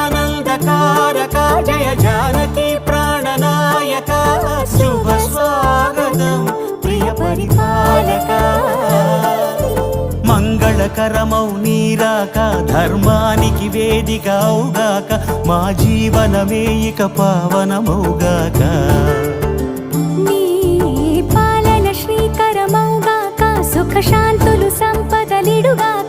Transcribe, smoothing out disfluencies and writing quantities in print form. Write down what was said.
జగదానందకారక జయ జానకి ప్రాణనాయక శుభ స్వాగతం ప్రియ పరిపాలక మంగళకరమౌ నీరాక ధర్మానికి వేదిక అవుగాక మా జీవనమే ఇక పావనమౌగాక నీ పాలన శ్రీకరమౌగాక సుఖ శాంతులు సంపదలిడుగాక